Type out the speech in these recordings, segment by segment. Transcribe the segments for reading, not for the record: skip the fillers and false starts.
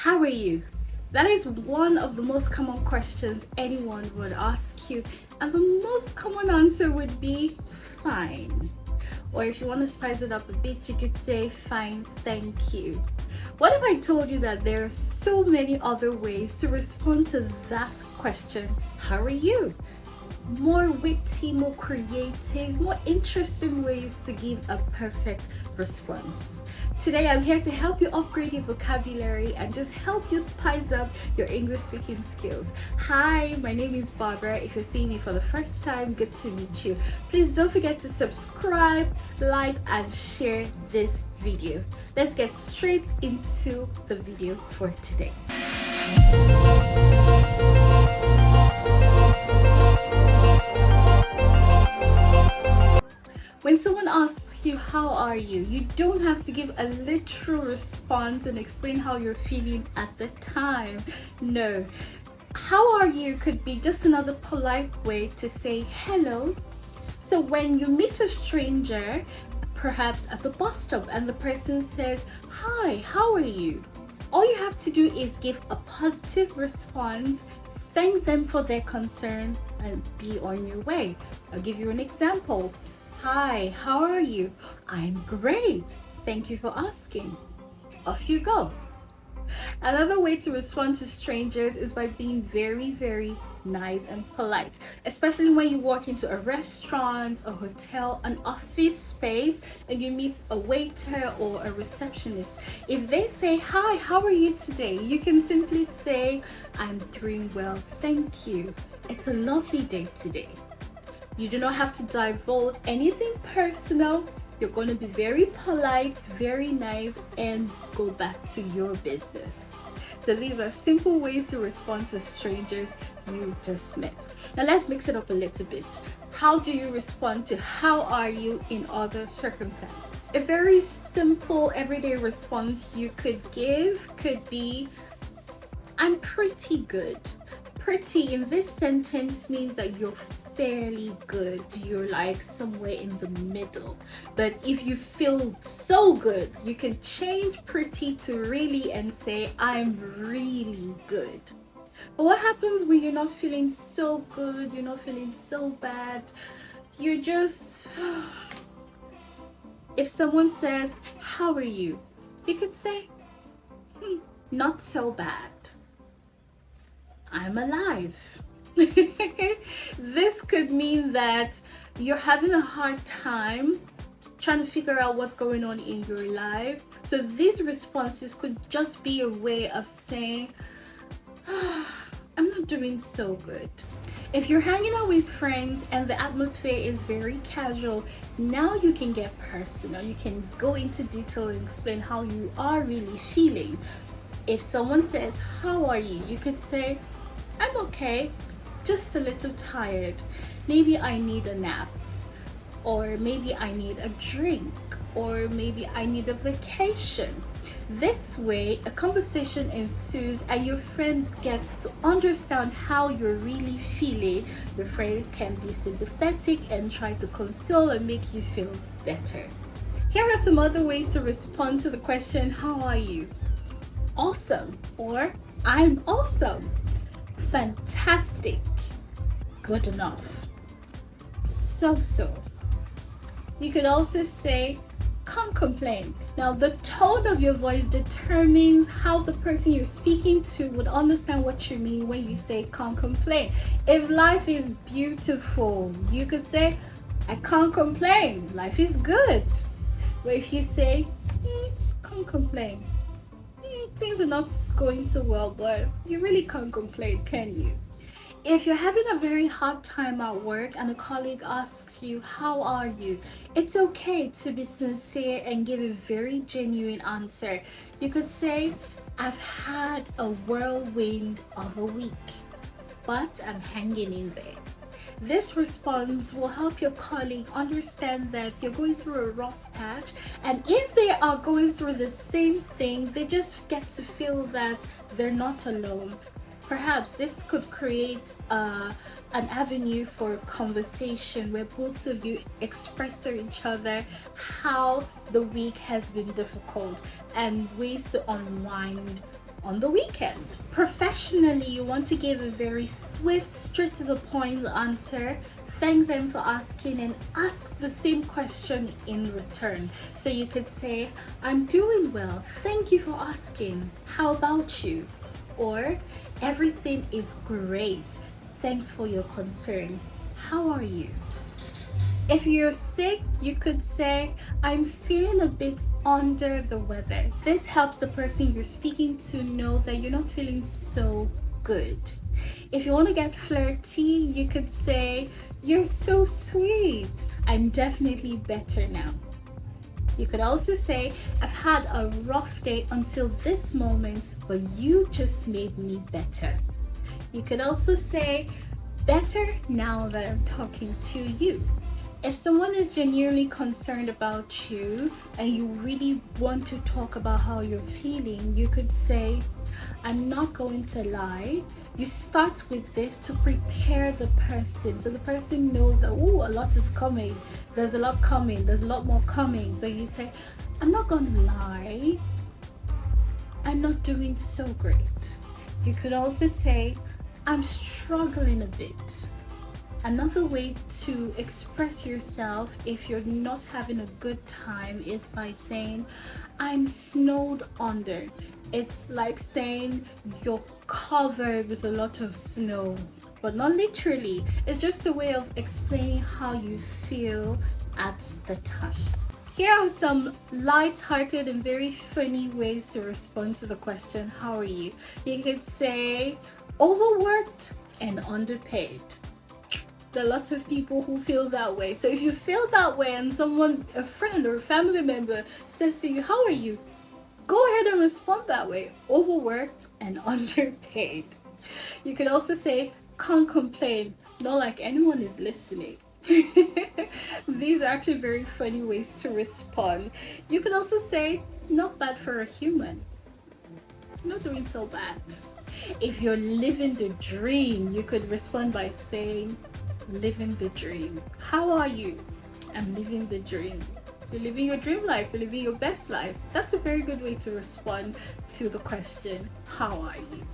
How are you? That is one of the most common questions anyone would ask you, and the most common answer would be fine. Or if you want to spice it up a bit, you could say fine, thank you. What if I told you that there are so many other ways to respond to that question? How are you? More witty, more creative, more interesting ways to give a perfect response. Today I'm here to help you upgrade your vocabulary and just help you spice up your English speaking skills. Hi, my name is Barbara. If you're seeing me for the first time, good to meet you. Please don't forget to subscribe, like, and share this video. Let's get straight into the video for today. When someone asks you, how are you? You don't have to give a literal response and explain how you're feeling at the time. No. How are you could be just another polite way to say hello. So when you meet a stranger, perhaps at the bus stop, and the person says, hi, how are you? All you have to do is give a positive response, thank them for their concern, and be on your way. I'll give you an example. Hi, how are you? I'm great. Thank you for asking. Off you go. Another way to respond to strangers is by being very, very nice and polite, especially when you walk into a restaurant, a hotel, an office space, and you meet a waiter or a receptionist. If they say, hi, how are you today? You can simply say, I'm doing well, thank you. It's a lovely day today. You do not have to divulge anything personal. You're going to be very polite, very nice, and go back to your business. So these are simple ways to respond to strangers you just met. Now let's mix it up a little bit. How do you respond to how are you in other circumstances? A very simple everyday response you could give could be, I'm pretty good. Pretty in this sentence means that you're fairly good, you're like somewhere in the middle. But if you feel so good, you can change pretty to really and say, I'm really good. But what happens when you're not feeling so good, you're not feeling so bad, you're just if someone says, how are you? You could say, not so bad. I'm alive. This could mean that you're having a hard time trying to figure out what's going on in your life. So these responses could just be a way of saying, I'm not doing so good. If you're hanging out with friends and the atmosphere is very casual, now you can get personal. You can go into detail and explain how you are really feeling. If someone says, how are you? You could say, I'm okay, just a little tired. Maybe I need a nap, or maybe I need a drink, or maybe I need a vacation. This way, a conversation ensues and your friend gets to understand how you're really feeling. Your friend can be sympathetic and try to console and make you feel better. Here are some other ways to respond to the question, how are you? Awesome, or I'm awesome. Fantastic. Good enough. So. You could also say, can't complain. Now, the tone of your voice determines how the person you're speaking to would understand what you mean when you say can't complain. If life is beautiful, you could say, I can't complain. Life is good. But if you say, can't complain, things are not going so well, but you really can't complain, can you? If you're having a very hard time at work and a colleague asks you, how are you? It's okay to be sincere and give a very genuine answer. You could say, I've had a whirlwind of a week, but I'm hanging in there. This response will help your colleague understand that you're going through a rough patch, and if they are going through the same thing, they just get to feel that they're not alone. Perhaps this could create an avenue for conversation where both of you express to each other how the week has been difficult and ways to unwind on the weekend. Professionally, you want to give a very swift, straight to the point answer. Thank them for asking and ask the same question in return. So you could say, I'm doing well, thank you for asking. How about you? Or, everything is great, thanks for your concern. How are you? If you're sick, you could say, I'm feeling a bit under the weather. This helps the person you're speaking to know that you're not feeling so good. If you want to get flirty, you could say, you're so sweet. I'm definitely better now. You could also say, I've had a rough day until this moment, but you just made me better. You could also say, better now that I'm talking to you. If someone is genuinely concerned about you and you really want to talk about how you're feeling, you could say, I'm not going to lie. You start with this to prepare the person so the person knows that, oh, a lot is coming. There's a lot coming. There's a lot more coming. So you say, I'm not going to lie. I'm not doing so great. You could also say, I'm struggling a bit. Another way to express yourself if you're not having a good time is by saying, I'm snowed under. It's like saying you're covered with a lot of snow, but not literally. It's just a way of explaining how you feel at the time. Here are some light-hearted and very funny ways to respond to the question, how are you? You could say, overworked and underpaid. There are lots of people who feel that way. So if you feel that way and someone, a friend or a family member says to you, how are you? Go ahead and respond that way, overworked and underpaid. You can also say, can't complain, not like anyone is listening. These are actually very funny ways to respond. You can also say, not bad for a human. Not doing so bad. If you're living the dream, you could respond by saying, living the dream. How are you? I'm living the dream. You're living your dream life, you're living your best life. That's a very good way to respond to the question, how are you?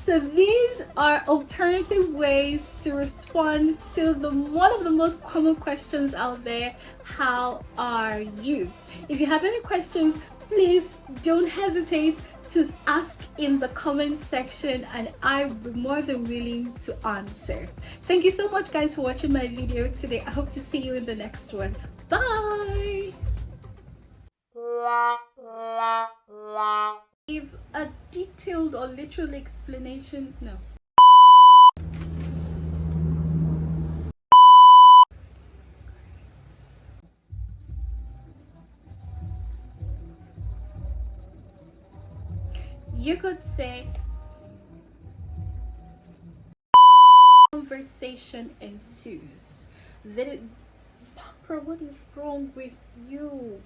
So these are alternative ways to respond to one of the most common questions out there, how are you? If you have any questions, please don't hesitate to ask in the comment section and I will be more than willing to answer. Thank you so much guys for watching my video today. I hope to see you in the next one. Bye! Give a detailed or literal explanation. No. You could say, conversation ensues. Papa, what is wrong with you?